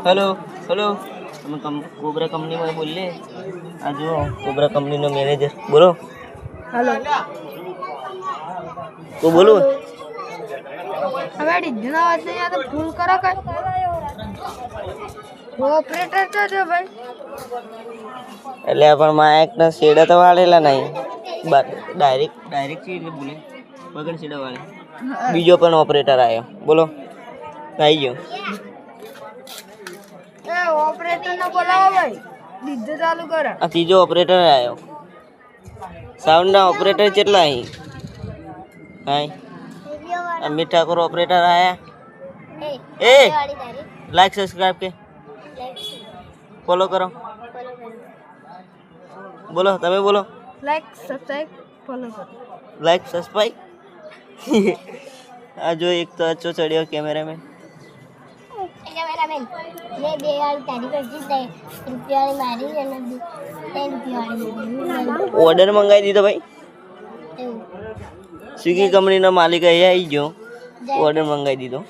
hello hello हम cobra company में बोलिए आ जो कोबरा कंपनी નો મેનેજર બોલો हेलो તો બોલો હવે ડીજના વાત નહીં આ તો ફૂલ કરો કઈ ઓપરેટર તો જો ભાઈ એટલે પણ માયક ના શેડા તો વાળેલા નહીં ડાયરેક્ટ થી એટલે બોલે વગર શેડા વાળે બીજો પણ ઓપરેટર આવ્યો બોલો આવી ગયો એ ઓપરેટર ને બોલાવો ભાઈ ડીજે ચાલુ કરો આ ત્રીજો ઓપરેટર આવ્યો સાઉન્ડ ના ઓપરેટર કેટલા અહીં કાઈ अमित ठाकुर ऑपरेटर आया ए लाइक सब्सक्राइब के फॉलो करो बोलो तमें बोलो लाइक सब्सक्राइब फॉलो करो लाइक सब्सक्राइब आ जो एक तो अच्छो चढ़ियो कैमरा में कैमरामैन ये बे वाली तारीख पर जिस दे रुपया वाली मारी है ना 10 रुपया वाली ऑर्डर मंगाई दी तो भाई स्विगी कंपनी ना मालिक है आई जो ऑर्डर मंगाई दी तो